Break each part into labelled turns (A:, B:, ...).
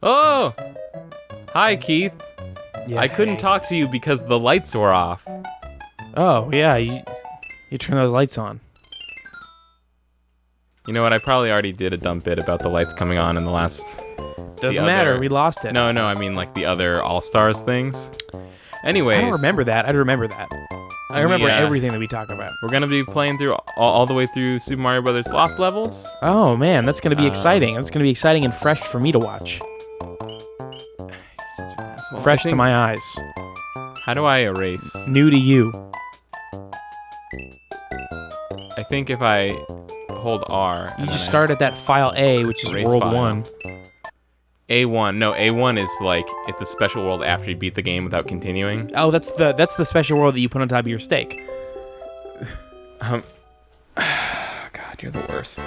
A: Oh! Hi, Keith.
B: Yeah,
A: I couldn't
B: hey.
A: talk to you because the lights were off.
B: Oh, yeah, you turn those lights on.
A: You know what? I probably already did a dumb bit about the lights coming on in the last...
B: Doesn't matter, we lost it.
A: No, I mean like the other All-Stars things. Anyways...
B: I don't remember that. I remember that. I remember
A: Yeah.
B: everything that we talk about.
A: We're going to be playing through all the way through Super Mario Bros. Lost Levels.
B: Oh, man, that's going to be exciting. That's going to be exciting and fresh for me to watch. Fresh to my eyes.
A: How do I erase?
B: New to you.
A: I think if I hold R...
B: You just start at that file A, which is
A: Erase
B: World
A: file.
B: 1.
A: A1. No, A1 is like, it's a special world after you beat the game without continuing.
B: Oh, that's the special world that you put on top of your steak.
A: God, you're the worst.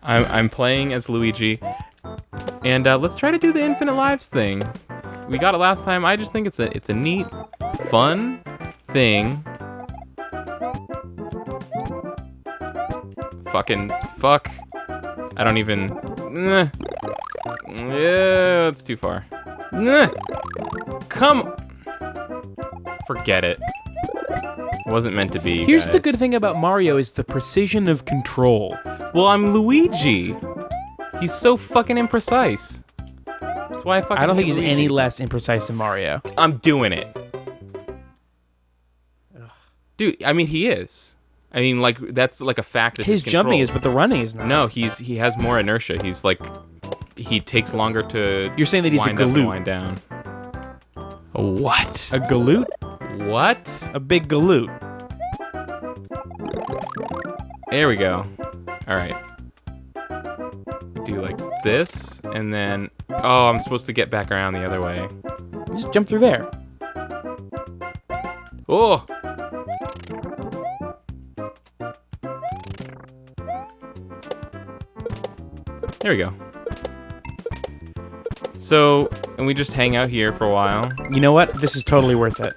A: I'm playing as Luigi, and let's try to do the infinite lives thing. We got it last time. I just think it's a neat, fun thing. Fuck. I don't even... Yeah, that's too far. Come... Forget it. Wasn't meant to be,
B: Here's
A: guys.
B: the good thing about Mario is the precision of control.
A: Well, I'm Luigi. He's so fucking imprecise. That's why I
B: don't think
A: hate
B: he's any
A: Luigi.
B: less imprecise than Mario.
A: I'm doing it. Dude, I mean, he is. I mean, like, that's like a fact of
B: His jumping is,
A: controls.
B: but the running is not.
A: No, he has more inertia. He's like, he takes longer to
B: You're saying that he's a
A: wind up and
B: galoot.
A: wind down. A what?
B: A galoot?
A: What?
B: A big galoot.
A: There we go. All right. Do like this, and then... Oh, I'm supposed to get back around the other way.
B: Just jump through there.
A: Oh! There we go. So, and we just hang out here for a while.
B: You know what? This is totally worth it.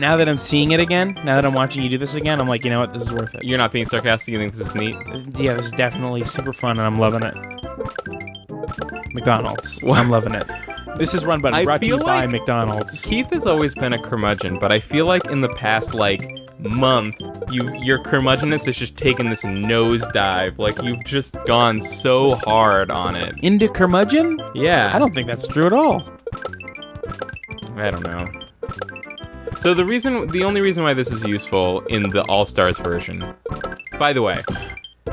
B: Now that I'm seeing it again, now that I'm watching you do this again, I'm like, you know what? This is worth it.
A: You're not being sarcastic, you think this is neat?
B: Yeah, this is definitely super fun, and I'm loving it. McDonald's.
A: What?
B: I'm loving it. This is run by
A: I
B: brought to you
A: feel
B: by
A: like
B: McDonald's.
A: Keith has always been a curmudgeon, but I feel like in the past, like, month, your curmudgeonness has just taken this nosedive. Like, you've just gone so hard on it.
B: Into curmudgeon?
A: Yeah.
B: I don't think that's true at all.
A: I don't know. So the only reason why this is useful in the All-Stars version, by the way,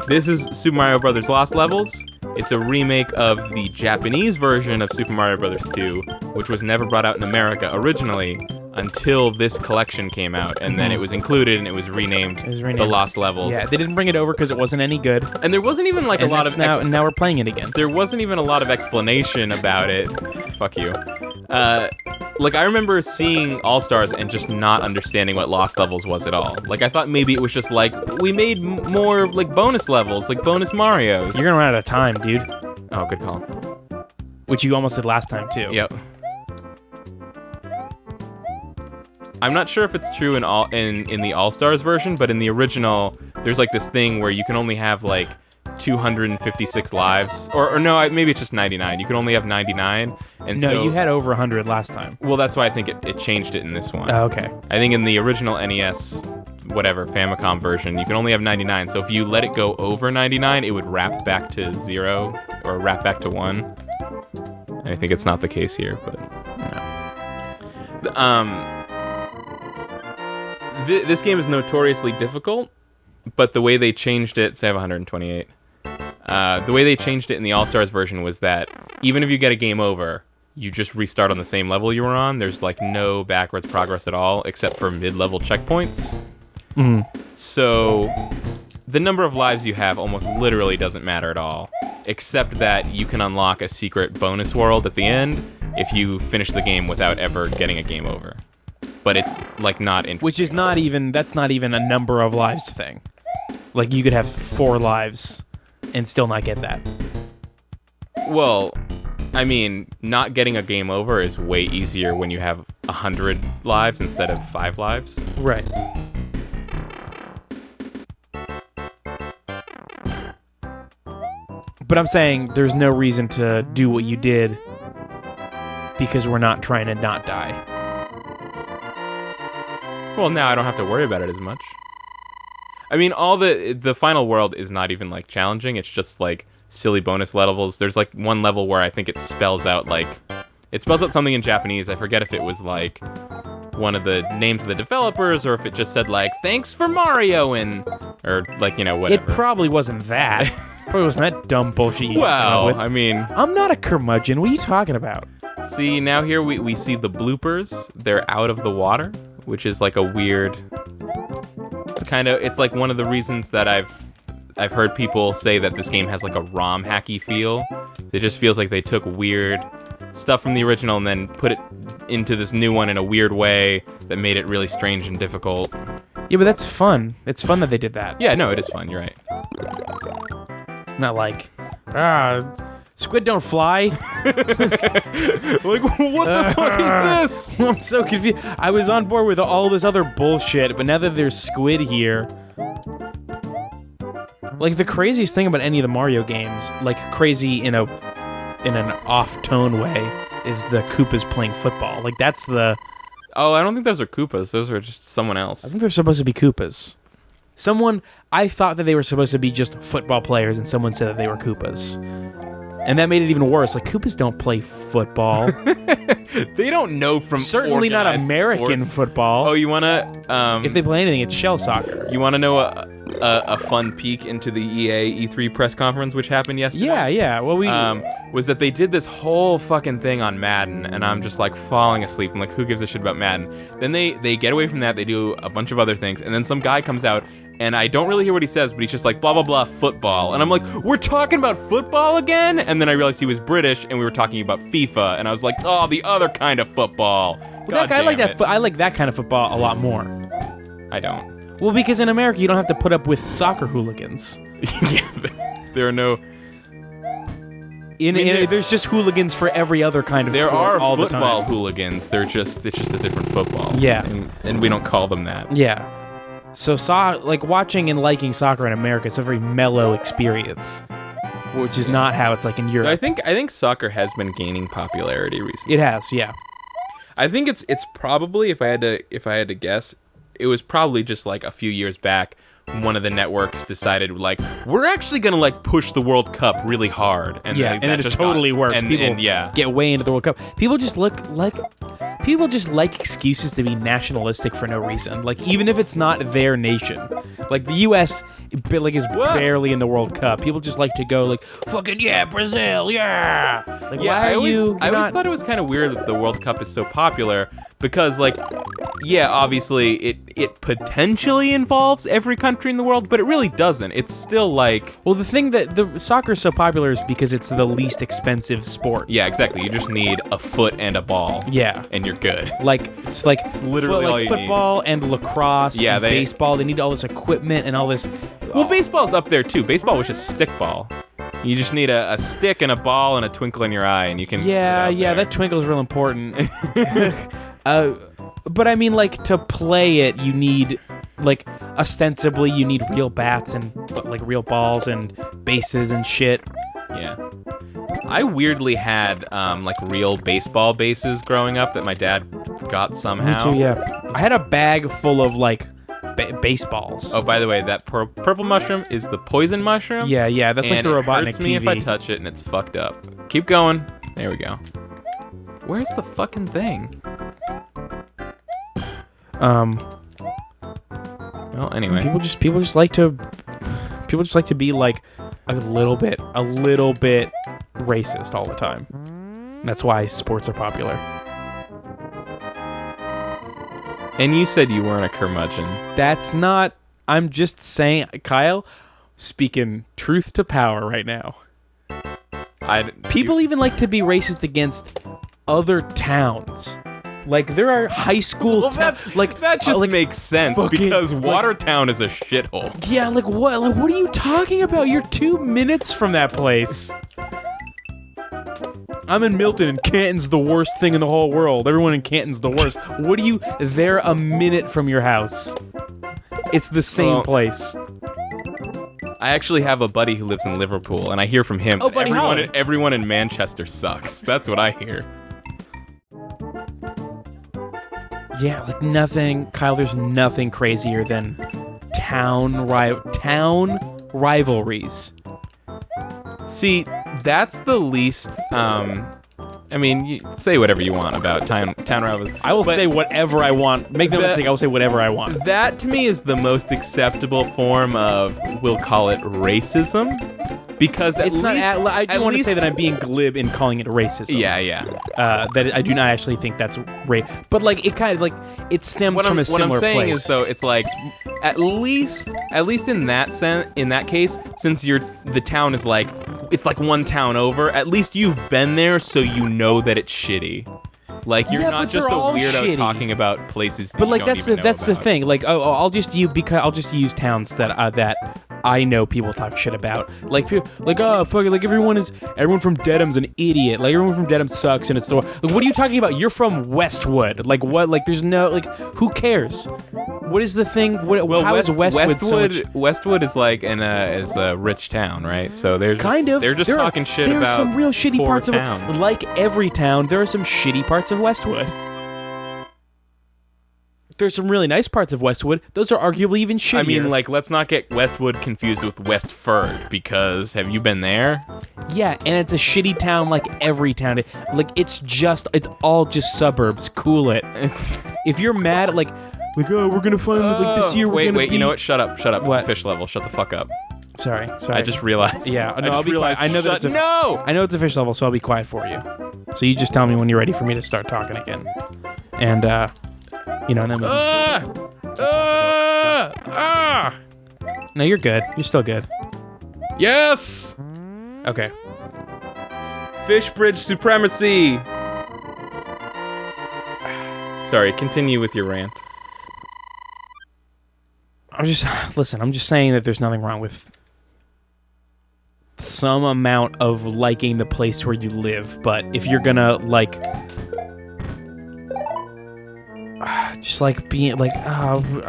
A: this is Super Mario Bros. Lost Levels. It's a remake of the Japanese version of Super Mario Bros. 2, which was never brought out in America originally until this collection came out, and then it was included and it was renamed, The Lost Levels.
B: Yeah, they didn't bring it over because it wasn't any good.
A: And there wasn't even like a lot of
B: now we're playing it again.
A: there wasn't even a lot of explanation about it. Fuck you. Like, I remember seeing All-Stars and just not understanding what Lost Levels was at all. Like, I thought maybe it was just like, we made more, like, bonus levels, like bonus Marios.
B: You're gonna run out of time, dude.
A: Oh, good call.
B: Which you almost did last time, too.
A: Yep. I'm not sure if it's true in the All-Stars version, but in the original, there's, like, this thing where you can only have, like, 256 lives. Or no, maybe it's just 99. You can only have 99. And
B: No,
A: so,
B: you had over 100 last time.
A: well, that's why I think it changed it in this one.
B: Oh, okay.
A: I think in the original NES, whatever, Famicom version, you can only have 99. So if you let it go over 99, it would wrap back to 0 or wrap back to 1. And I think it's not the case here, but no. This game is notoriously difficult, but the way they changed it, say I have 128. The way they changed it in the All-Stars version was that even if you get a game over, you just restart on the same level you were on. There's like no backwards progress at all, except for mid-level checkpoints.
B: Mm.
A: So the number of lives you have almost literally doesn't matter at all, except that you can unlock a secret bonus world at the end if you finish the game without ever getting a game over. But it's like not interesting.
B: Which is not even, that's not even a number of lives thing. Like, you could have 4 lives and still not get that.
A: Well, I mean, not getting a game over is way easier when you have 100 lives instead of 5 lives.
B: Right. But I'm saying there's no reason to do what you did because we're not trying to not die.
A: Well, now I don't have to worry about it as much. I mean, all the final world is not even like challenging. It's just like silly bonus levels. There's like one level where I think it spells out something in Japanese. I forget if it was like one of the names of the developers or if it just said like thanks for Mario or like, you know, whatever.
B: It probably wasn't that. Probably wasn't that dumb bullshit you just came up with.
A: I mean,
B: I'm not a curmudgeon. What are you talking about?
A: See, now here we see the bloopers. They're out of the water, which is like a weird. It's like one of the reasons that I've heard people say that this game has like a ROM hacky feel. It just feels like they took weird stuff from the original and then put it into this new one in a weird way that made it really strange and difficult.
B: Yeah, but that's fun. It's fun that they did that.
A: Yeah, no, it is fun. You're right.
B: Not like, squid don't fly.
A: Like, what the fuck is this?
B: I'm so confused. I was on board with all this other bullshit, but now that there's squid here... Like, the craziest thing about any of the Mario games, like, crazy in an off-tone way, is the Koopas playing football. Like, that's the...
A: Oh, I don't think those are Koopas. Those are just someone else.
B: I think they're supposed to be Koopas. I thought that they were supposed to be just football players, and someone said that they were Koopas. And that made it even worse. Like, Koopas don't play football.
A: They don't know from
B: Certainly not American
A: sports.
B: Football.
A: Oh, you want to...
B: if they play anything, it's shell soccer.
A: You want to know a fun peek into the EA E3 press conference, which happened yesterday?
B: Yeah. Well,
A: was that they did this whole fucking thing on Madden, and I'm just, like, falling asleep. I'm like, who gives a shit about Madden? Then they get away from that. They do a bunch of other things, and then some guy comes out, and I don't really hear what he says, but he's just like, blah, blah, blah, football. And I'm like, we're talking about football again? And then I realized he was British, and we were talking about FIFA. And I was like, oh, the other kind of football. God
B: I like
A: damn it.
B: I like that kind of football a lot more.
A: I don't.
B: Well, because in America, you don't have to put up with soccer hooligans.
A: Yeah, there are no...
B: There's just hooligans for every other kind of sport all the time.
A: There are football hooligans. It's just a different football.
B: Yeah.
A: And we don't call them that.
B: Yeah. So, like, watching and liking soccer in America, it's a very mellow experience, which is not how it's like in Europe.
A: I think soccer has been gaining popularity recently.
B: It has, yeah.
A: I think it's probably, if I had to guess, it was probably just like a few years back, one of the networks decided, like, we're actually gonna like push the World Cup really hard, and
B: yeah,
A: like,
B: and it just totally worked. People get way into the World Cup. People just like excuses to be nationalistic for no reason. Like, even if it's not their nation, like the U.S. is barely in the World Cup. People just like to go like, fucking yeah, Brazil, yeah. Like,
A: yeah,
B: I always
A: thought it was kind of weird that the World Cup is so popular because, like, yeah, obviously it potentially involves every country in the world, but it really doesn't. It's still like...
B: Well, the thing that the soccer is so popular is because it's the least expensive sport.
A: Yeah, exactly. You just need a foot and a ball.
B: Yeah.
A: And you're good.
B: It's
A: literally all you
B: football and lacrosse and baseball. They need all this equipment and all this...
A: Well, baseball's up there, too. Baseball was just stickball. You just need a stick and a ball and a twinkle in your eye, and you can...
B: Yeah, that twinkle is real important. But I mean, like, to play it, you need, like, ostensibly, you need real bats and, like, real balls and bases and shit.
A: Yeah. I weirdly had, like, real baseball bases growing up that my dad got somehow.
B: Me too, yeah. I had a bag full of, like, baseballs.
A: Oh, by the way, that purple mushroom is the poison mushroom.
B: Yeah, that's like the Robotnik
A: it hurts me
B: TV.
A: If I touch it, and it's fucked up. Keep going. There we go. Where's the fucking thing? Well, anyway.
B: People just like to be like a little bit racist all the time. That's why sports are popular.
A: And you said you weren't a curmudgeon.
B: That's not... I'm just saying... Kyle, speaking truth to power right now. People even like to be racist against other towns. Like, there are high school towns... Like,
A: that just makes sense, because Watertown is a shithole.
B: Yeah, like, what? Like, what are you talking about? You're 2 minutes from that place. I'm in Milton, and Canton's the worst thing in the whole world. Everyone in Canton's the worst. What are you... They're a minute from your house. It's the same place.
A: I actually have a buddy who lives in Liverpool, and I hear from him.
B: Oh, Buddy Holly.
A: Everyone in Manchester sucks. That's what I hear.
B: Yeah, like nothing, Kyle. There's nothing crazier than town rivalries.
A: See, that's the least. I mean, you say whatever you want about town rivalries.
B: I will say whatever I want. Make no mistake, I will say whatever I want.
A: That to me is the most acceptable form of, we'll call it racism, because
B: It's not. I do want to say that I'm being glib in calling it racism.
A: Yeah.
B: That I do not actually think that's race, but like it kind of like it stems from a similar place.
A: What I'm saying is, though, it's like at least in that case, since the town is like, it's like one town over, at least you've been there, so you know that it's shitty. Like, you're not just a weirdo
B: shitty.
A: Talking about places that
B: but like
A: you don't even know
B: that's the
A: about.
B: thing. Like, I'll just use towns that I know people talk shit about. Like, fucking, like everyone from Dedham's an idiot. Like, everyone from Dedham sucks, and it's the like, what are you talking about? You're from Westwood. Like, what? Like, there's no, like, who cares? What is the thing? How is Westwood?
A: Westwood is like is a rich town, right? So they're just talking shit about.
B: There are some real shitty
A: poor
B: parts
A: towns.
B: of it. Like every town, there are some shitty parts of Westwood. There's some really nice parts of Westwood. Those are arguably even shittier.
A: I mean, like, let's not get Westwood confused with Westford, because have you been there?
B: Yeah, and it's a shitty town like every town. Like, it's all just suburbs. Cool it. If you're mad at, like, oh, we're gonna find, like, this year we're gonna
A: Wait, you know what? Shut up.
B: What?
A: It's fish level. Shut the fuck up.
B: Sorry.
A: I just realized.
B: Yeah, no,
A: I'll
B: be quiet. I know that I know it's a fish level, so I'll be quiet for you. So you just tell me when you're ready for me to start talking again. And, and then we No, you're good. You're still good.
A: Yes!
B: Okay.
A: Fish bridge supremacy! Sorry, continue with your rant.
B: I'm just saying that there's nothing wrong with some amount of liking the place where you live, but if you're gonna, like, just like being like, I'm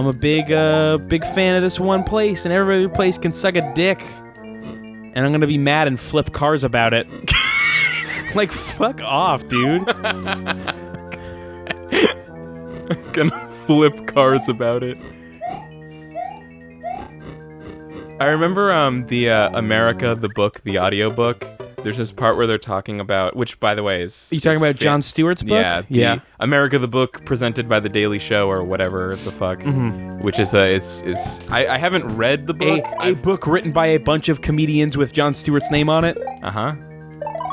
B: a big fan of this one place, and every other place can suck a dick, and I'm gonna be mad and flip cars about it. Like, fuck off, dude.
A: Gonna flip cars about it. I remember the America, the book, the audiobook. There's this part where they're talking about, which, by the way, is...
B: Are you talking about Jon Stewart's book?
A: Yeah. America, the book, presented by The Daily Show, or whatever the fuck. Mm-hmm. Which is I haven't read the book.
B: A book written by a bunch of comedians with Jon Stewart's name on it.
A: Uh-huh.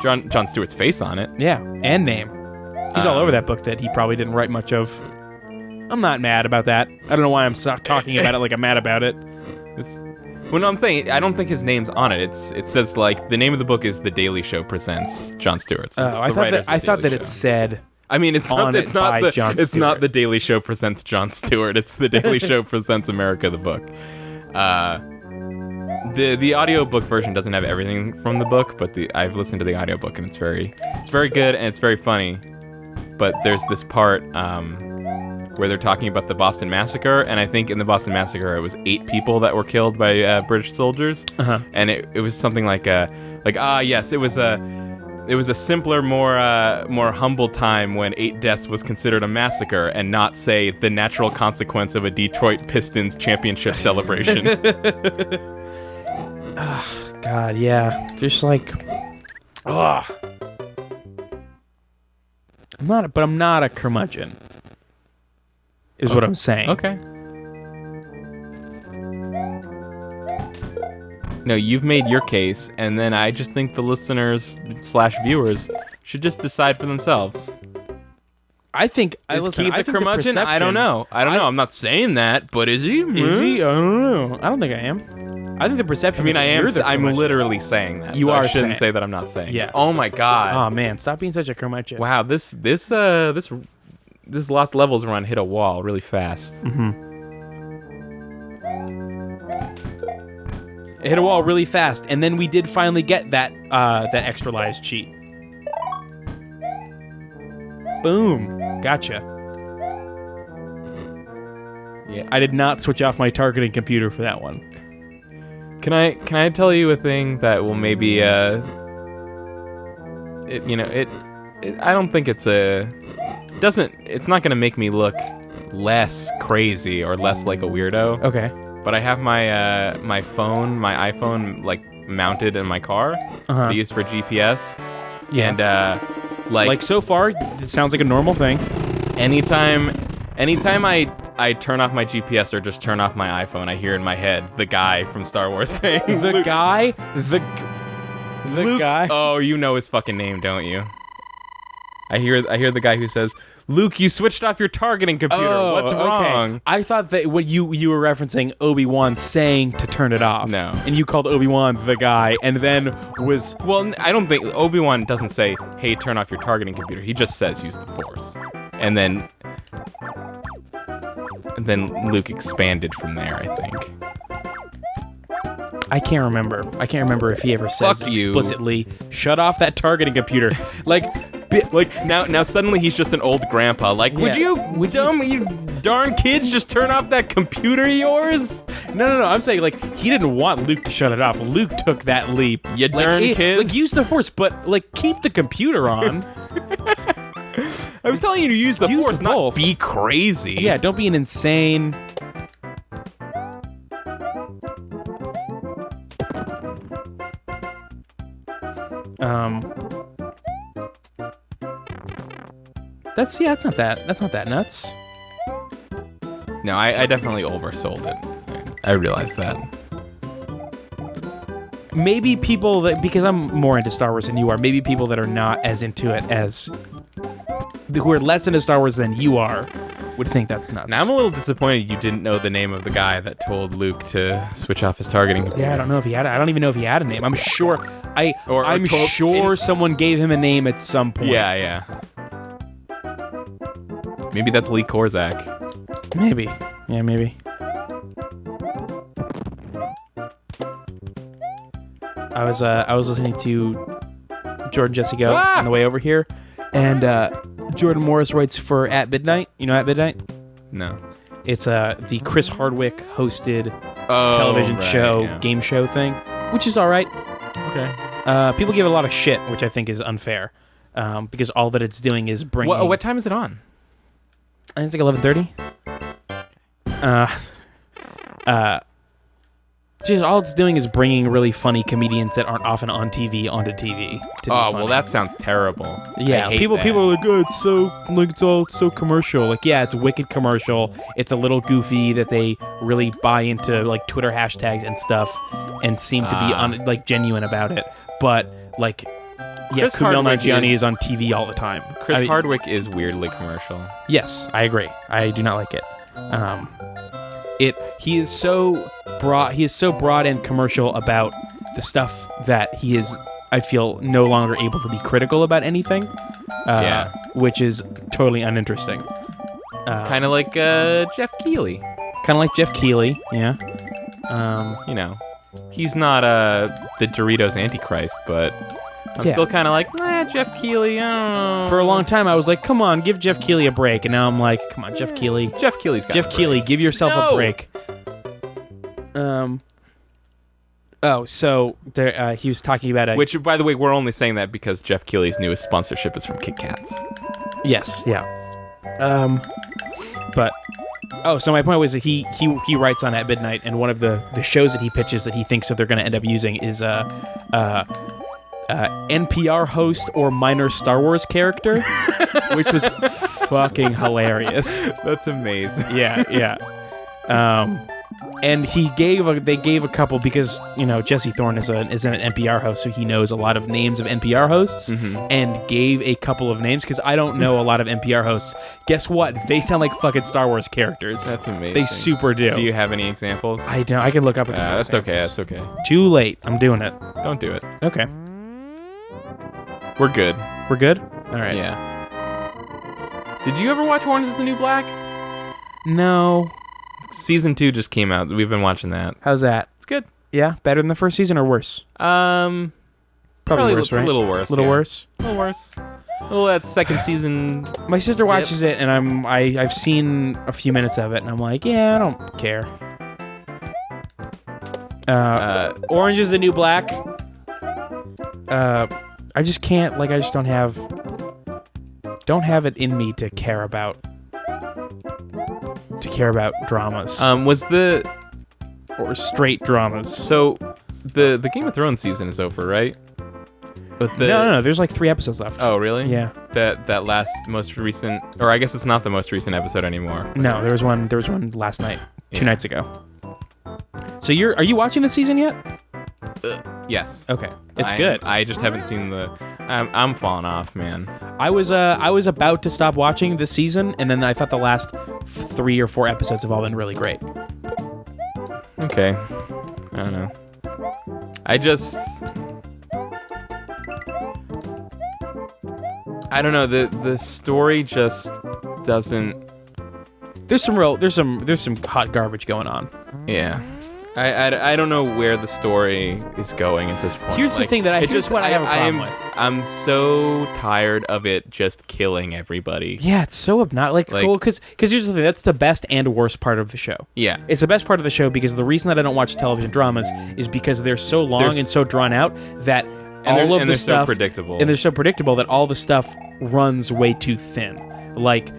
A: Jon Stewart's face on it.
B: Yeah, and name. He's all over that book that he probably didn't write much of. I'm not mad about that. I don't know why I'm talking about it like I'm mad about it.
A: Well, no, I'm saying I don't think his name's on it. It says, like, the name of the book is The Daily Show presents Jon Stewart. So
B: I thought that it said.
A: I mean, it's not The Daily Show presents Jon Stewart. It's The Daily Show presents America, the book. The audiobook version doesn't have everything from the book, but I've listened to the audiobook, and it's very good, and it's very funny. But there's this part where they're talking about the Boston Massacre, and I think in the Boston Massacre it was 8 people that were killed by British soldiers, and it was something like yes, it was a simpler, more humble time when 8 deaths was considered a massacre, and not, say, the natural consequence of a Detroit Pistons championship celebration.
B: God, yeah. There's like, I'm not a curmudgeon. Is what I'm saying.
A: Okay. No, you've made your case, and then I just think the listeners / viewers should just decide for themselves.
B: I think
A: Is Keith a curmudgeon? I don't know. I'm not saying that, but is he?
B: Is he? I don't know. I don't think I am. I think the perception.
A: I mean,
B: is that
A: I'm literally saying that.
B: You are.
A: I shouldn't say that I'm not saying.
B: Yeah.
A: Oh my god.
B: Oh man, stop being such a curmudgeon.
A: Wow. This last levels run hit a wall really fast.
B: Mm-hmm. It hit a wall really fast, and then we did finally get that extra lives cheat. Boom. Gotcha.
A: Yeah.
B: I did not switch off my targeting computer for that one.
A: Can I tell you a thing that will maybe I don't think it's not gonna make me look less crazy or less like a weirdo.
B: Okay.
A: But I have my iPhone like mounted in my car to use for GPS.
B: Yeah.
A: And like
B: so far, it sounds like a normal thing.
A: anytime I turn off my GPS or just turn off my iPhone, I hear in my head the guy from Star Wars saying
B: The guy.
A: Luke,
B: guy.
A: Oh, you know his fucking name, don't you? I hear the guy who says, "Luke, you switched off your targeting computer. What's wrong?"
B: Okay. I thought that what you were referencing Obi-Wan saying to turn it off.
A: No.
B: And you called Obi-Wan the guy, and then was...
A: Well, I don't think Obi-Wan doesn't say, "Hey, turn off your targeting computer." He just says, "Use the Force," and then Luke expanded from there, I think.
B: I can't remember if he ever says
A: Fuck you.
B: explicitly, "Shut off that targeting computer." Like
A: now suddenly he's just an old grandpa. Like, would you darn kids just turn off that computer of yours?
B: No. I'm saying, like, he didn't want Luke to shut it off. Luke took that leap.
A: You darn kids.
B: Like, use the Force, but, like, keep the computer on.
A: I was telling you to use the Force,
B: both.
A: not be crazy.
B: Yeah, don't be an insane... That's not that nuts.
A: No, I definitely oversold it. I realized that.
B: Maybe people that, because I'm more into Star Wars than you are, maybe people that are not as into it as, who are less into Star Wars than you are, would think that's nuts.
A: Now I'm a little disappointed you didn't know the name of the guy that told Luke to switch off his targeting computer.
B: Yeah, I don't know if he had. I don't even know if he had a name. I'm sure. I'm
A: told
B: sure someone gave him a name at some point.
A: Yeah. Maybe that's Lee Korzak.
B: Maybe. Yeah, maybe. I was listening to Jordan Jesse Go on the way over here, and Jordan Morris writes for At Midnight. You know At Midnight?
A: No.
B: It's the Chris Hardwick hosted television show, game show thing, which is all right.
A: Okay.
B: People give it a lot of shit, which I think is unfair, because all that it's doing is bringing...
A: What time is it on?
B: I think it's like 11:30. Just all it's doing is bringing really funny comedians that aren't often on TV onto TV.
A: Well, that sounds terrible.
B: Yeah, people are like, oh, it's so commercial. Like, yeah, it's wicked commercial. It's a little goofy that they really buy into, like, Twitter hashtags and stuff, and seem to be genuine about it. But like, yeah, Kumail Nanjiani is on TV all the time.
A: Hardwick is weirdly commercial.
B: Yes, I agree. I do not like it. He is so broad and commercial about the stuff that he is, I feel, no longer able to be critical about anything. Which is totally uninteresting.
A: Kind of like Jeff Keighley.
B: Yeah.
A: He's not the Doritos Antichrist, but I'm still kind of like, Jeff Keighley, I don't know.
B: For a long time, I was like, come on, give Jeff Keighley a break. And now I'm like, come on, Jeff Keighley.
A: Jeff Keighley,
B: give yourself a break. So there, he was talking about
A: which, by the way, we're only saying that because Jeff Keighley's newest sponsorship is from Kit Kats.
B: Yes, yeah. So my point was that he writes on At Midnight, and one of the shows that he pitches that he thinks that they're going to end up using is NPR host or minor Star Wars character, which was fucking hilarious.
A: That's amazing.
B: Yeah. And they gave a couple because, Jesse Thorne is an NPR host, so he knows a lot of names of NPR hosts, and gave a couple of names because I don't know a lot of NPR hosts. Guess what? They sound like fucking Star Wars characters.
A: That's amazing.
B: They super do.
A: Do you have any examples?
B: I don't. I can look up.
A: That's okay. That's okay.
B: Too late. I'm doing it.
A: Don't do it.
B: Okay.
A: We're good.
B: We're good? All right.
A: Yeah. Did you ever watch Orange is the New Black?
B: No.
A: Season 2 just came out. We've been watching that.
B: How's that?
A: It's good.
B: Yeah? Better than the first season or worse?
A: Probably
B: worse, right?
A: A little worse.
B: A little worse?
A: A little worse. Well, that's second season.
B: My sister watches it, and I've seen a few minutes of it, and I'm like, yeah, I don't care. Orange is the New Black. I just can't. Like, I just don't have it in me to care about dramas. Or straight dramas.
A: So, the Game of Thrones season is over, right? But
B: No. There's like 3 episodes left.
A: Oh, really?
B: Yeah.
A: That last most recent, or I guess it's not the most recent episode anymore.
B: No, there was one last night, 2 nights ago. So are you watching the season yet?
A: Yes.
B: Okay, it's good.
A: I just haven't seen I'm falling off, man.
B: I was about to stop watching this season, and then I thought the last 3 or 4 episodes have all been really great.
A: Okay. I don't know. I don't know. The story just doesn't.
B: There's some hot garbage going on.
A: Yeah. I don't know where the story is going at this point.
B: Here's the thing that I have a problem with.
A: I'm so tired of it just killing everybody.
B: Yeah, it's so obnoxious. Because here's the thing. That's the best and worst part of the show.
A: Yeah.
B: It's the best part of the show because the reason that I don't watch television dramas is because they're so long and so drawn out that all of the stuff...
A: so predictable.
B: And they're so predictable that all the stuff runs way too thin. Like,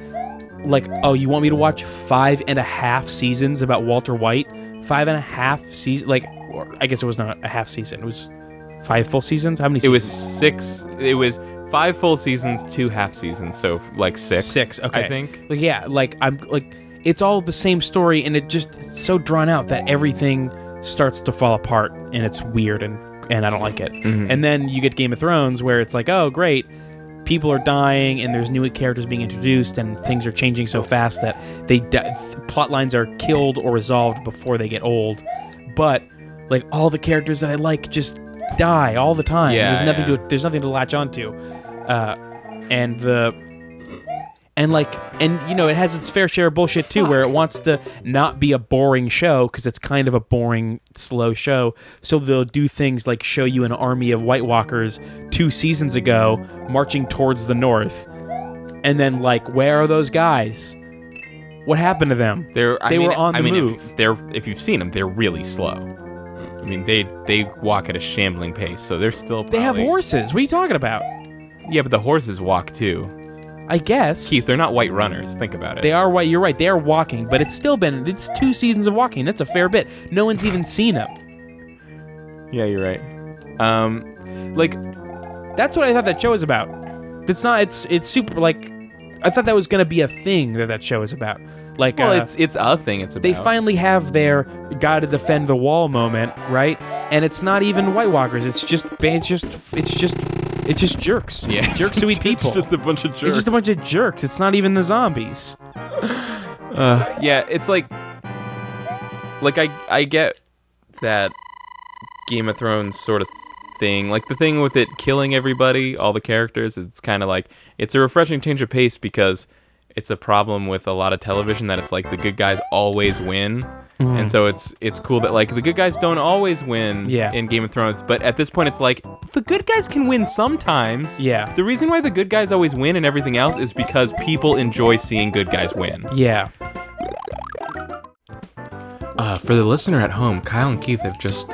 B: oh, you want me to watch 5.5 seasons about Walter White? 5.5 seasons, I guess it was not a half season. It was 5 full seasons. How many seasons?
A: It was 6. It was 5 full seasons, 2 half seasons. So 6.
B: 6. Okay.
A: I think.
B: It's all the same story, and it's so drawn out that everything starts to fall apart, and it's weird, and I don't like it. Mm-hmm. And then you get Game of Thrones, where it's like, oh, great. People are dying, and there's new characters being introduced, and things are changing so fast that plot lines are killed or resolved before they get old. But all the characters that I like just die all the time.
A: Yeah,
B: there's nothing to latch onto, and it has its fair share of bullshit too, where it wants to not be a boring show because it's kind of a boring, slow show. So they'll do things like show you an army of White Walkers 2 seasons ago marching towards the north, and then where are those guys? What happened to them? They were on the move.
A: If you've seen them, they're really slow. I mean, they walk at a shambling pace, so they're still.
B: They have horses. What are you talking about?
A: Yeah, but the horses walk too.
B: I guess.
A: Keith, they're not white runners. Think about it.
B: They are white. You're right. They are walking, but it's 2 seasons of walking. That's a fair bit. No one's even seen them.
A: Yeah, you're right.
B: That's what I thought that show was about. It's not. It's super. I thought that was gonna be a thing that show is about.
A: It's a thing. It's about.
B: They finally have their gotta defend the wall moment, right? And it's not even White Walkers. It's just jerks.
A: Yeah,
B: jerks who eat people.
A: It's just a bunch of jerks.
B: It's just a bunch of jerks. It's not even the zombies.
A: Yeah, it's I get that Game of Thrones sort of thing. The thing with it killing everybody, all the characters, it's kind of it's a refreshing change of pace because it's a problem with a lot of television that it's the good guys always win. Mm-hmm. And so it's cool that the good guys don't always win in Game of Thrones, but at this point it's the good guys can win sometimes.
B: Yeah.
A: The reason why the good guys always win and everything else is because people enjoy seeing good guys win.
B: Yeah.
A: For the listener at home, Kyle and Keith have just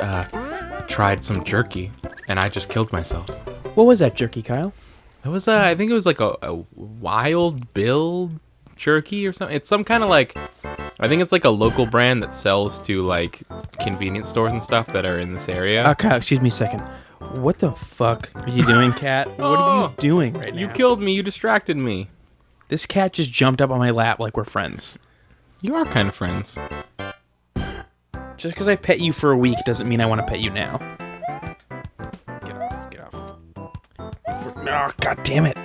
A: tried some jerky, and I just killed myself.
B: What was that jerky, Kyle?
A: It was I think it was a Wild Bill jerky or something. It's some kind of I think it's a local brand that sells to convenience stores and stuff that are in this area.
B: Kyle, excuse me a second. What the fuck are you doing, cat? What are you doing right now?
A: You killed me. You distracted me.
B: This cat just jumped up on my lap like we're friends.
A: You are kind of friends.
B: Just because I pet you for a week doesn't mean I want to pet you now. Get off. Oh, God damn it.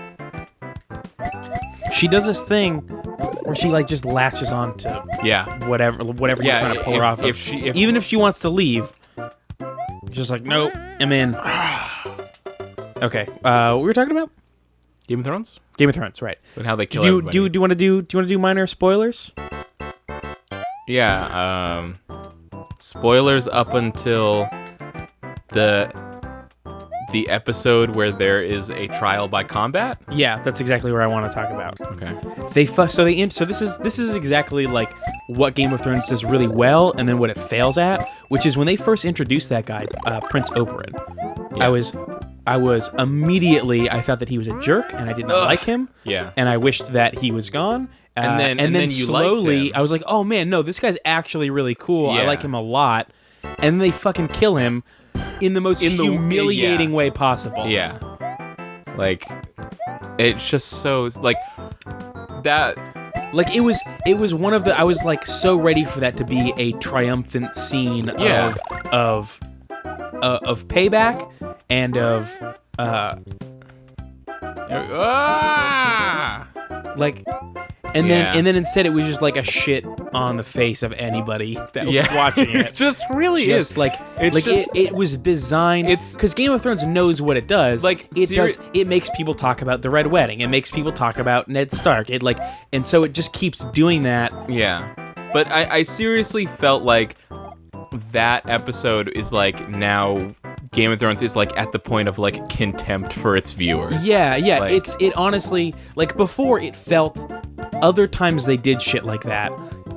B: She does this thing where she just latches on to whatever you're trying to pull her off of. Even if she wants to leave, just nope, I'm in. Okay, what were we talking about?
A: Game of Thrones?
B: Game of Thrones, right.
A: And how they kill everybody.
B: Do you want to do minor spoilers?
A: Yeah, spoilers up until the the episode where there is a trial by combat?
B: Yeah, that's exactly where I want to talk about.
A: Okay.
B: So this is exactly like what Game of Thrones does really well, and then what it fails at, which is when they first introduced that guy, Prince Oberyn.
A: Yeah.
B: I was immediately, I thought that he was a jerk, and I did not like him.
A: Yeah.
B: And I wished that he was gone.
A: And then you
B: slowly,
A: liked him.
B: I was like, oh man, no, this guy's actually really cool. I
A: Yeah.
B: like him a lot. And they fucking kill him in the most humiliating way possible.
A: Yeah. Like, it's just so, like, that...
B: Like it was one of the, I was like so ready for that to be a triumphant scene
A: Yeah.
B: of payback and of like and then instead it was just like a shit on the face of anybody that was watching it.
A: It just really
B: just
A: is.
B: like
A: It's
B: like
A: just-
B: it was designed because Game of Thrones knows what it does.
A: Like,
B: it makes people talk about the Red Wedding. It makes people talk about Ned Stark. It like, and so it just keeps doing that.
A: Yeah. But I seriously felt like that episode is like now Game of Thrones is like at the point of like contempt for its viewers.
B: Yeah.
A: Like-
B: It honestly, like before it felt, other times they did shit like that.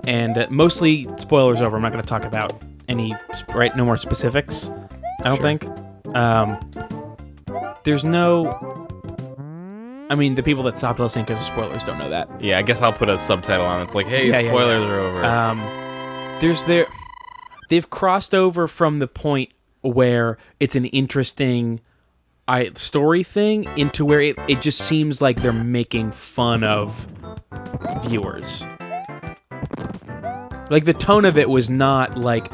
B: And mostly, spoilers over, I'm not going to talk about any, right, no more specifics, I don't think. There's no, I mean, the people that stopped listening because of spoilers don't know that.
A: Yeah, I guess I'll put a subtitle on it. It's like, hey, spoilers are over.
B: They've crossed over from the point where it's an interesting story thing into where it just seems like they're making fun of viewers. Like the tone of it was not like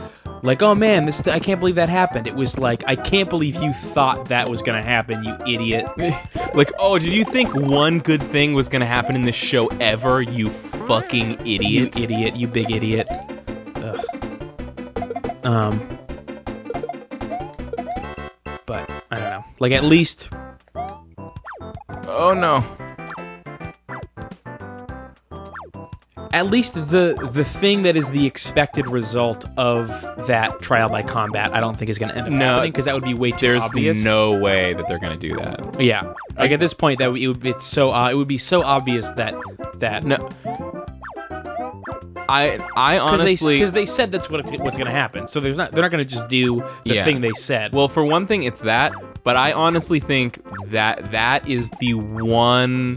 B: oh man, I can't believe that happened. It was like, I can't believe you thought that was gonna happen, you idiot.
A: Like, oh, did you think one good thing was gonna happen in this show ever, you fucking idiot?
B: You idiot, you big idiot. Ugh. But I don't know. Like at least
A: Oh no.
B: the thing that is the expected result of that trial by combat, I don't think is going to end up happening because that would be way too obvious.
A: There's no way that they're gonna do that.
B: Yeah, like at this point, it would be so obvious that
A: No. I honestly,
B: because they said that's what's going to happen. So they're not going to just do the thing they said.
A: well, for one thing, it's that. But I honestly think that is the one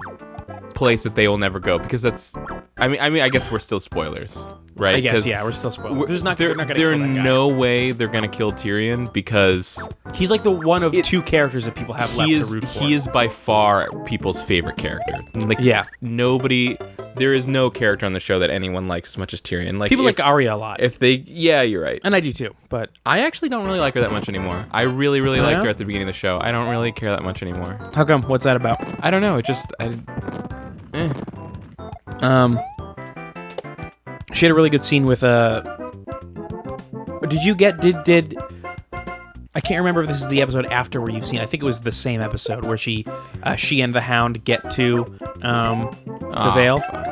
A: place that they will never go because that's. I mean, I guess we're still spoilers, right?
B: I guess we're still spoiled. They're not going to kill
A: There's
B: that guy.
A: no way they're gonna kill Tyrion because
B: He's like the one of two characters that people have left to root for.
A: he is by far people's favorite character. Like nobody. There is no character on the show that anyone likes as much as Tyrion. Like
B: people like Arya a lot.
A: You're right.
B: And I do too, but
A: I actually don't really like her that much anymore. I really liked her at the beginning of the show. I don't really care that much anymore.
B: how come? What's that about?
A: I don't know. It just
B: She had a really good scene with did I can't remember if this is the episode after where you've seen. I think it was the same episode where she and the Hound get to the Vale.
A: Fuck.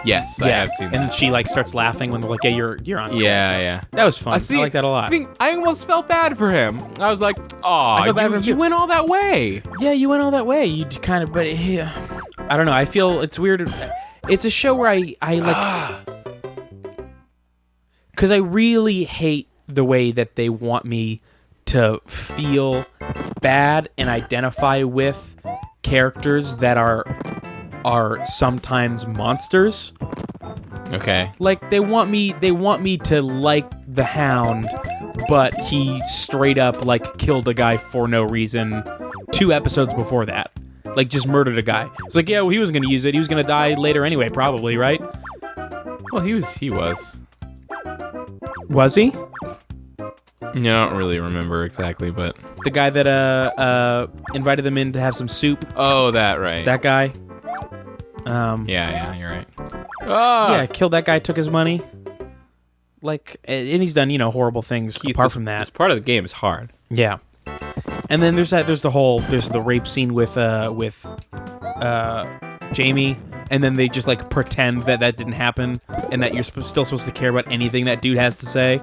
A: Yes, I have seen that.
B: And she like starts laughing when they're like, "Yeah, you're on." Set.
A: Yeah.
B: That was fun. I like that a lot.
A: I almost felt bad for him. I was like, "Oh,
B: felt bad for him
A: you
B: too.
A: went all that way."
B: Yeah, you went all that way. You kind of, but I don't know. I feel it's weird. It's a show where I like, because I really hate the way that they want me to feel bad and identify with characters that are sometimes monsters.
A: Okay.
B: Like they want me to like the Hound, but he straight up like killed a guy for no reason 2 episodes before that. Like just murdered a guy. It's like, yeah, well, he wasn't going to use it. He was going to die later anyway, probably, right?
A: Well, he was.
B: Was he?
A: Yeah, I don't really remember exactly, but
B: The guy that invited them in to have some soup.
A: oh, that right.
B: That guy.
A: Yeah, you're right. Oh,
B: Yeah, killed that guy, took his money. Like, and he's done, horrible things apart from that.
A: This part of the game is hard.
B: Yeah. And then there's the rape scene with Jamie, and then they just like pretend that didn't happen and that you're still supposed to care about anything that dude has to say.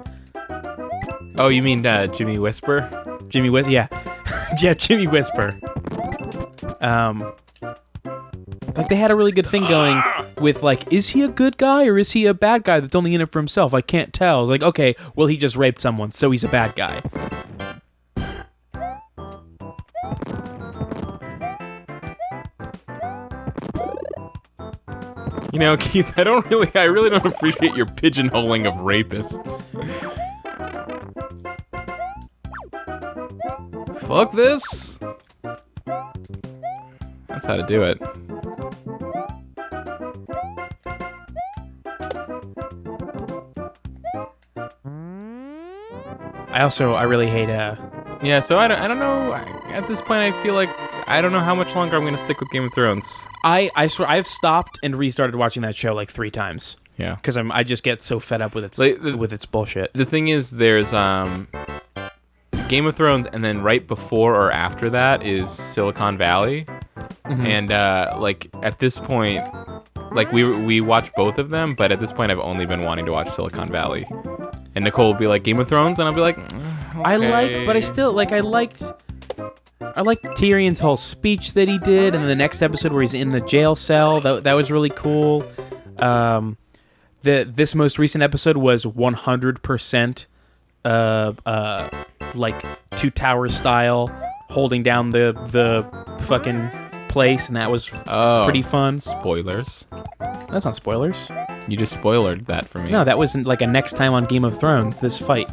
A: Oh, you mean Jimmy Whisper?
B: Jimmy West, yeah. Yeah, Jimmy Whisper. Like they had a really good thing going with like, is he a good guy or is he a bad guy that's only in it for himself? I can't tell. It's like, okay, well he just raped someone, so he's a bad guy.
A: You know, Keith, I really don't appreciate your pigeonholing of rapists. Fuck this. That's how to do it.
B: I really hate
A: Yeah, so I don't know. At this point, I feel like I don't know how much longer I'm going to stick with Game of Thrones.
B: I swear I've stopped and restarted watching that show like 3 times.
A: Yeah,
B: because I just get so fed up with its bullshit.
A: The thing is, there's Game of Thrones, and then right before or after that is Silicon Valley, and like at this point, like we watch both of them, but at this point I've only been wanting to watch Silicon Valley, and Nicole will be like Game of Thrones, and I'll be like, okay.
B: I liked Tyrion's whole speech that he did, and then the next episode where he's in the jail cell, that was really cool. This most recent episode was 100% like Two Towers style, holding down the fucking place, and that was pretty fun.
A: Spoilers.
B: That's not spoilers.
A: You just spoiled that for me.
B: No, that wasn't like a next time on Game of Thrones, this fight.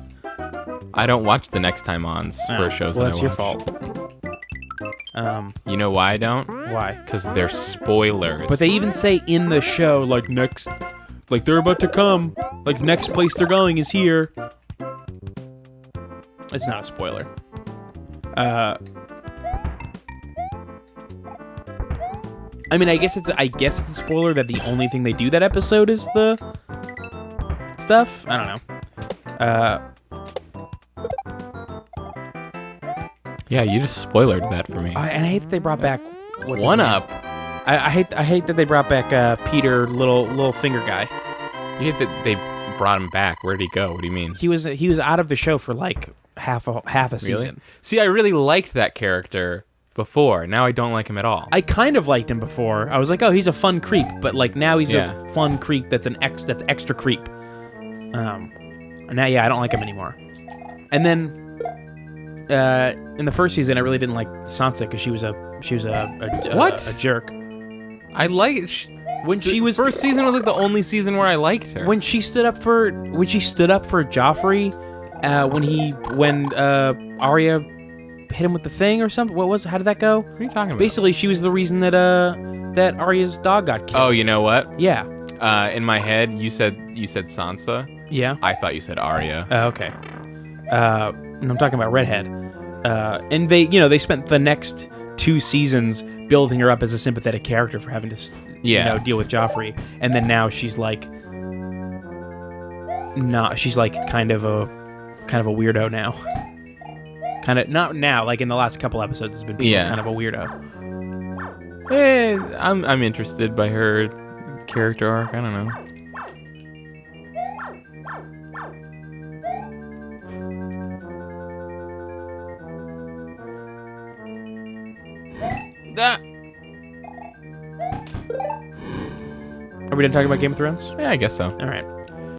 A: I don't watch the next time ons for shows that I watch.
B: That's your fault.
A: You know why I don't?
B: Why?
A: Because they're spoilers.
B: But they even say in the show, like, next... Like, they're about to come. Like, next place they're going is here. It's not a spoiler. I mean, I guess it's a spoiler that the only thing they do that episode is the stuff. I don't know.
A: Yeah, you just spoiled that for me.
B: And I hate that they brought back
A: One Up.
B: I hate that they brought back Peter, little finger guy.
A: You hate that they brought him back. Where did he go? What do you mean?
B: He was out of the show for like half a season.
A: Really? See, I really liked that character before. Now I don't like him at all.
B: I kind of liked him before. I was like, oh, he's a fun creep, but like now he's a fun creep that's that's extra creep. Now, I don't like him anymore. And then in the first season, I really didn't like Sansa because she was a jerk.
A: I like
B: when she was
A: first season was like the only season where I liked her.
B: When she stood up for Joffrey, when Arya hit him with the thing or something. How did that go?
A: What are you talking about?
B: Basically, she was the reason that Arya's dog got killed.
A: Oh, you know what?
B: Yeah.
A: In my head, you said Sansa.
B: Yeah.
A: I thought you said Arya.
B: Okay. And I'm talking about Redhead. And they spent the next 2 seasons building her up as a sympathetic character for having to deal with Joffrey, and then now she's like kind of a weirdo now. Kind of not now, like in the last couple episodes, has been kind of a weirdo.
A: I'm interested by her character arc. I don't know.
B: Are we done talking about Game of Thrones?
A: Yeah, I guess so.
B: All right.